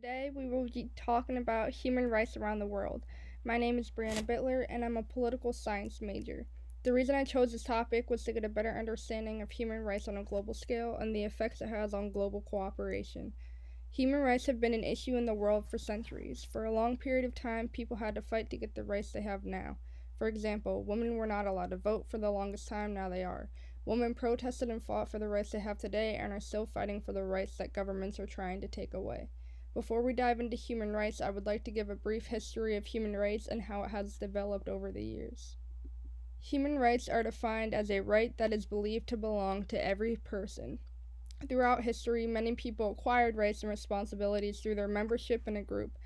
Today we will be talking about human rights around the world. My name is Brianna Bittler and I'm a political science major. The reason I chose this topic was to get a better understanding of human rights on a global scale and the effects it has on global cooperation. Human rights have been an issue in the world for centuries. For a long period of time, people had to fight to get the rights they have now. For example, women were not allowed to vote for the longest time, now they are. Women protested and fought for the rights they have today and are still fighting for the rights that governments are trying to take away. Before we dive into human rights, I would like to give a brief history of human rights and how it has developed over the years. Human rights are defined as a right that is believed to belong to every person. Throughout history, many people acquired rights and responsibilities through their membership in a group.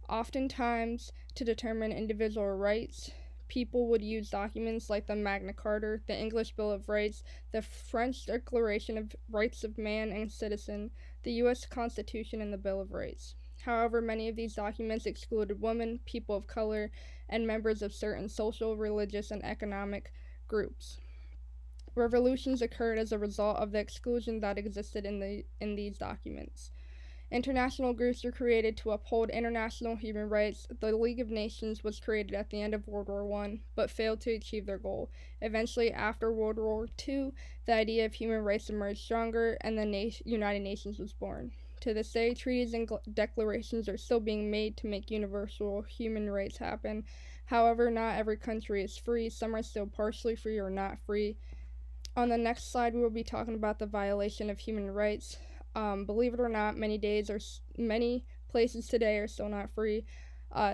Oftentimes, to determine individual rights, people would use documents like the Magna Carta, the English Bill of Rights, the French Declaration of Rights of Man and Citizen, the U.S. Constitution, and the Bill of Rights. However, many of these documents excluded women, people of color, and members of certain social, religious, and economic groups. Revolutions occurred as a result of the exclusion that existed in these documents. International groups were created to uphold international human rights. The League of Nations was created at the end of World War I, but failed to achieve their goal. Eventually, after World War II, the idea of human rights emerged stronger, and the United Nations was born. To this day, treaties and declarations are still being made to make universal human rights happen. However, not every country is free. Some are still partially free or not free. On the next slide, we will be talking about the violation of human rights. Believe it or not, many places today are still not free.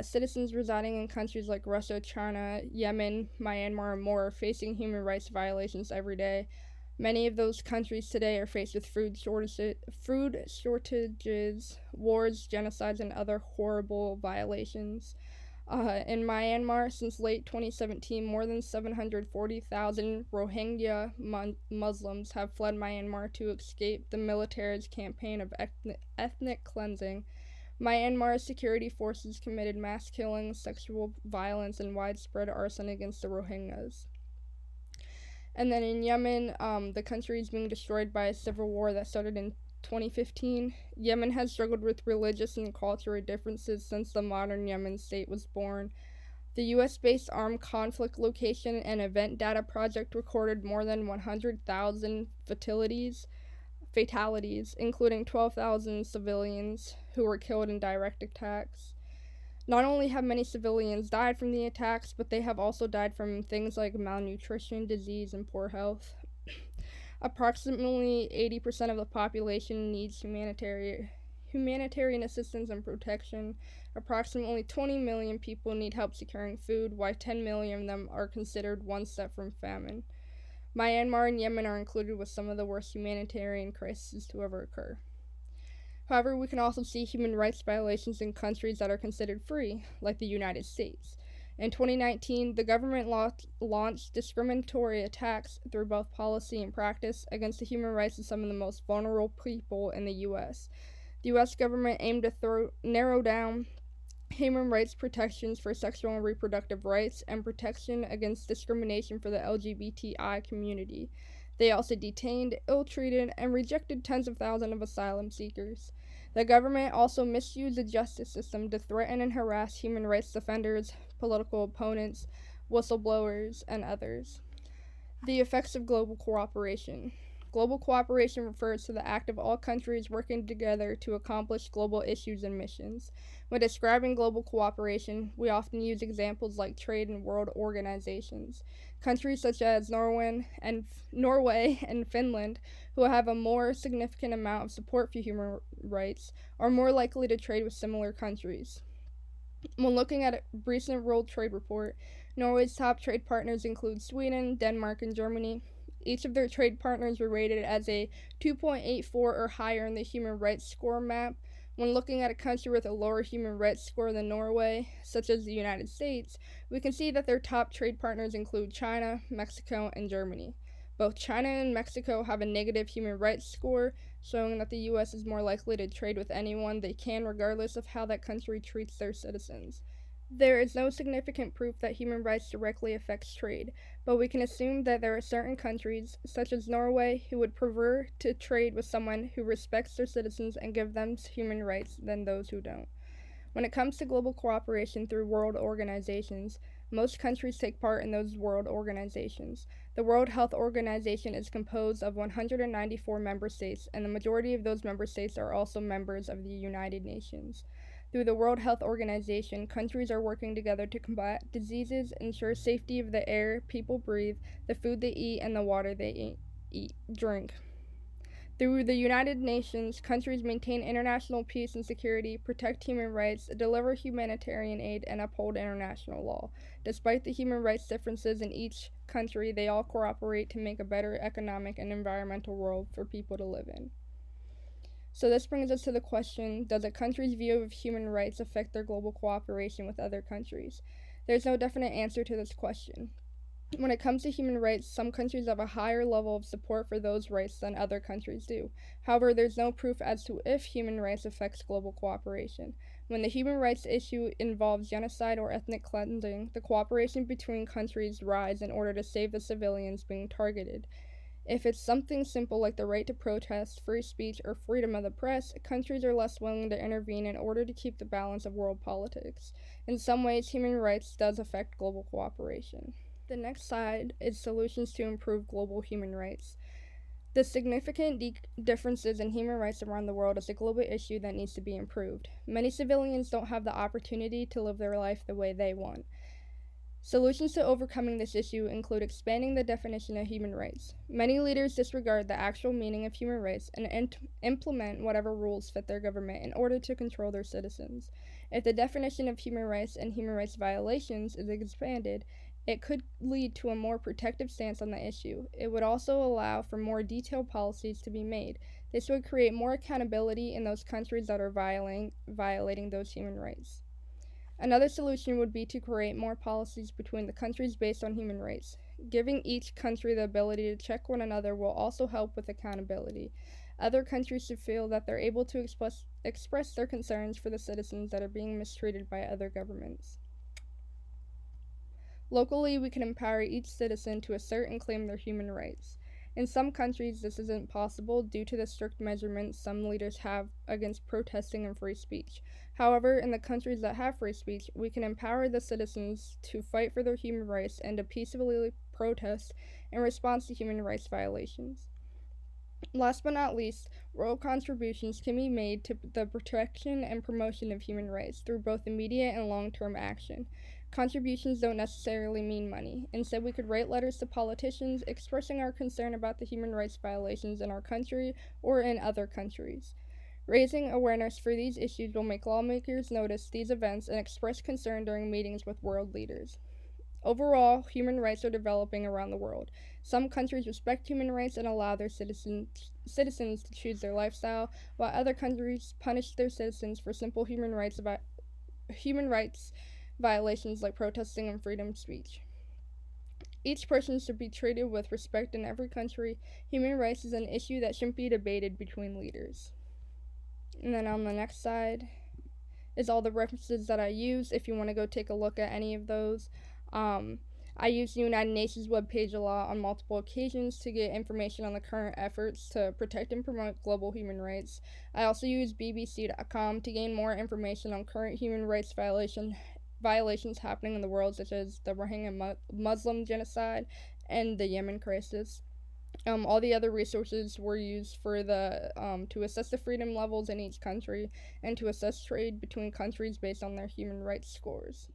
Citizens residing in countries like Russia, China, Yemen, Myanmar, and more are facing human rights violations every day. Many of those countries today are faced with food shortages, wars, genocides, and other horrible violations. In Myanmar, since late 2017, more than 740,000 Rohingya Muslims have fled Myanmar to escape the military's campaign of ethnic cleansing. Myanmar's security forces committed mass killings, sexual violence, and widespread arson against the Rohingyas. And then in Yemen, the country is being destroyed by a civil war that started in 2015. Yemen has struggled with religious and cultural differences since the modern Yemen state was born. The US based Armed Conflict Location and Event Data Project recorded more than 100,000 fatalities, including 12,000 civilians who were killed in direct attacks. Not only have many civilians died from the attacks, but they have also died from things like malnutrition, disease, and poor health. Approximately 80% of the population needs humanitarian assistance and protection. Approximately 20 million people need help securing food, while 10 million of them are considered one step from famine. Myanmar and Yemen are included with some of the worst humanitarian crises to ever occur. However, we can also see human rights violations in countries that are considered free, like the United States. In 2019, the government launched discriminatory attacks through both policy and practice against the human rights of some of the most vulnerable people in the U.S. The U.S. government aimed to narrow down human rights protections for sexual and reproductive rights and protection against discrimination for the LGBTI community. They also detained, ill-treated, and rejected tens of thousands of asylum seekers. The government also misused the justice system to threaten and harass human rights defenders, political opponents, whistleblowers, and others. The effects of global cooperation. Global cooperation refers to the act of all countries working together to accomplish global issues and missions. When describing global cooperation, we often use examples like trade and world organizations. Countries such as Norway and Finland, who have a more significant amount of support for human rights, are more likely to trade with similar countries. When looking at a recent World Trade Report, Norway's top trade partners include Sweden, Denmark, and Germany. Each of their trade partners were rated as a 2.84 or higher in the human rights score map. When looking at a country with a lower human rights score than Norway, such as the United States, we can see that their top trade partners include China, Mexico, and Germany. Both China and Mexico have a negative human rights score, showing that the US is more likely to trade with anyone they can regardless of how that country treats their citizens. There is no significant proof that human rights directly affects trade, but we can assume that there are certain countries, such as Norway, who would prefer to trade with someone who respects their citizens and give them human rights than those who don't. When it comes to global cooperation through world organizations, most countries take part in those world organizations. The World Health Organization is composed of 194 member states, and the majority of those member states are also members of the United Nations. Through the World Health Organization, countries are working together to combat diseases, ensure safety of the air people breathe, the food they eat, and the water they drink. Through the United Nations, countries maintain international peace and security, protect human rights, deliver humanitarian aid, and uphold international law. Despite the human rights differences in each country, they all cooperate to make a better economic and environmental world for people to live in. So, this brings us to the question, does a country's view of human rights affect their global cooperation with other countries? There's no definite answer to this question. When it comes to human rights, some countries have a higher level of support for those rights than other countries do. However, there's no proof as to if human rights affects global cooperation. When the human rights issue involves genocide or ethnic cleansing, the cooperation between countries rise in order to save the civilians being targeted. If it's something simple like the right to protest, free speech, or freedom of the press, countries are less willing to intervene in order to keep the balance of world politics. In some ways, human rights does affect global cooperation. The next slide is solutions to improve global human rights. The significant differences in human rights around the world is a global issue that needs to be improved. Many civilians don't have the opportunity to live their life the way they want. Solutions to overcoming this issue include expanding the definition of human rights. Many leaders disregard the actual meaning of human rights and implement whatever rules fit their government in order to control their citizens. If the definition of human rights and human rights violations is expanded, it could lead to a more protective stance on the issue. It would also allow for more detailed policies to be made. This would create more accountability in those countries that are violating those human rights. Another solution would be to create more policies between the countries based on human rights. Giving each country the ability to check one another will also help with accountability. Other countries should feel that they're able to express their concerns for the citizens that are being mistreated by other governments. Locally, we can empower each citizen to assert and claim their human rights. In some countries, this isn't possible due to the strict measurements some leaders have against protesting and free speech. However, in the countries that have free speech, we can empower the citizens to fight for their human rights and to peacefully protest in response to human rights violations. Last but not least, world contributions can be made to the protection and promotion of human rights through both immediate and long-term action. Contributions don't necessarily mean money. Instead, we could write letters to politicians expressing our concern about the human rights violations in our country or in other countries. Raising awareness for these issues will make lawmakers notice these events and express concern during meetings with world leaders. Overall, human rights are developing around the world. Some countries respect human rights and allow their citizens to choose their lifestyle, while other countries punish their citizens for simple human rights violations like protesting and freedom of speech. Each person should be treated with respect in every country. Human rights is an issue that shouldn't be debated between leaders. And then on the next side is all the references that I use if you want to go take a look at any of those. I use the United Nations webpage a lot on multiple occasions to get information on the current efforts to protect and promote global human rights. I also use BBC.com to gain more information on current human rights violations happening in the world, such as the Rohingya Muslim genocide and the Yemen crisis. All the other resources were used for to assess the freedom levels in each country and to assess trade between countries based on their human rights scores.